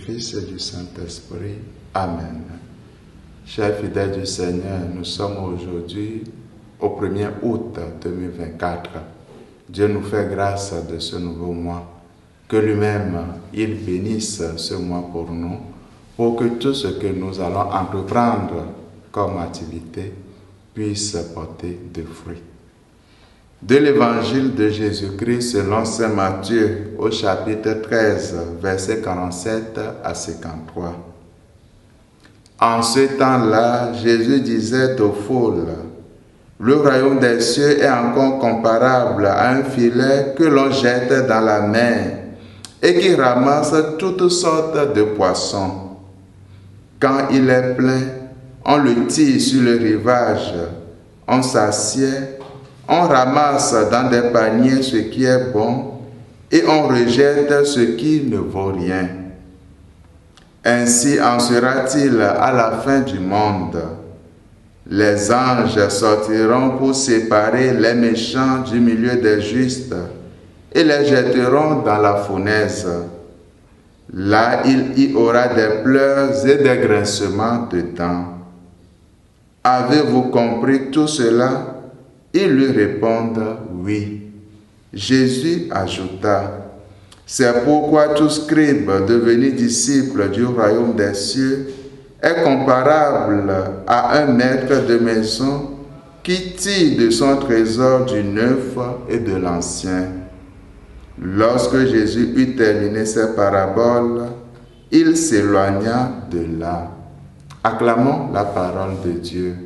Fils et du Saint-Esprit. Amen. Chers fidèles du Seigneur, nous sommes aujourd'hui au 1er août 2024. Dieu nous fait grâce de ce nouveau mois. Que lui-même, il bénisse ce mois pour nous, pour que tout ce que nous allons entreprendre comme activité puisse porter des fruits. De l'évangile de Jésus-Christ selon saint Matthieu au chapitre 13, versets 47 à 53. En ce temps-là, Jésus disait aux foules, « Le royaume des cieux est encore comparable à un filet que l'on jette dans la mer et qui ramasse toutes sortes de poissons. Quand il est plein, on le tire sur le rivage, on s'assied, on ramasse dans des paniers ce qui est bon et on rejette ce qui ne vaut rien. Ainsi en sera-t-il à la fin du monde. Les anges sortiront pour séparer les méchants du milieu des justes et les jetteront dans la fournaise. Là, il y aura des pleurs et des grincements de dents. Avez-vous compris tout cela? » Ils lui répondent « Oui ». Jésus ajouta, « C'est pourquoi tout scribe devenu disciple du royaume des cieux est comparable à un maître de maison qui tire de son trésor du neuf et de l'ancien. » Lorsque Jésus eut terminé ses paraboles, il s'éloigna de là. Acclamons la parole de Dieu.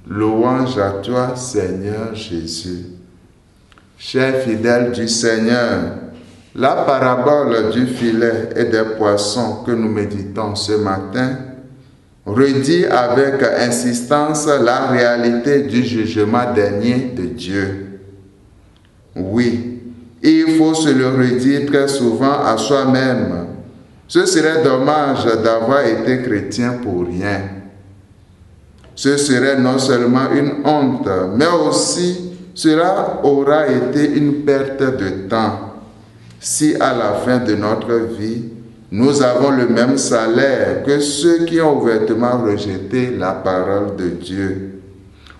Louange à toi, Seigneur Jésus. Chers fidèles du Seigneur, la parabole du filet et des poissons que nous méditons ce matin redit avec insistance la réalité du jugement dernier de Dieu. Oui, il faut se le redire très souvent à soi-même. Ce serait dommage d'avoir été chrétien pour rien. Ce serait non seulement une honte, mais aussi cela aura été une perte de temps. Si à la fin de notre vie, nous avons le même salaire que ceux qui ont ouvertement rejeté la parole de Dieu,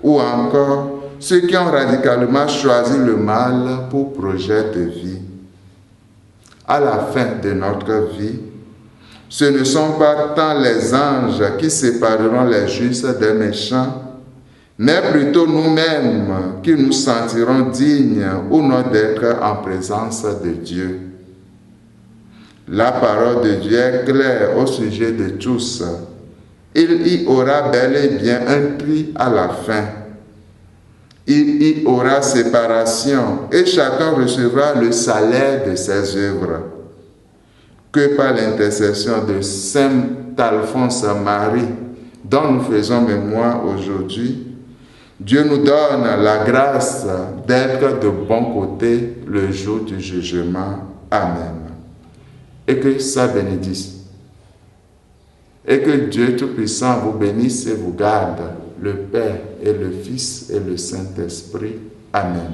ou encore ceux qui ont radicalement choisi le mal pour projet de vie. À la fin de notre vie, ce ne sont pas tant les anges qui sépareront les justes des méchants, mais plutôt nous-mêmes qui nous sentirons dignes ou non d'être en présence de Dieu. La parole de Dieu est claire au sujet de tous. Il y aura bel et bien un prix à la fin. Il y aura séparation et chacun recevra le salaire de ses œuvres. Que par l'intercession de Saint Alphonse Marie, dont nous faisons mémoire aujourd'hui, Dieu nous donne la grâce d'être de bon côté le jour du jugement. Amen. Et que sa bénédiction, et que Dieu Tout-Puissant vous bénisse et vous garde, le Père et le Fils et le Saint-Esprit. Amen.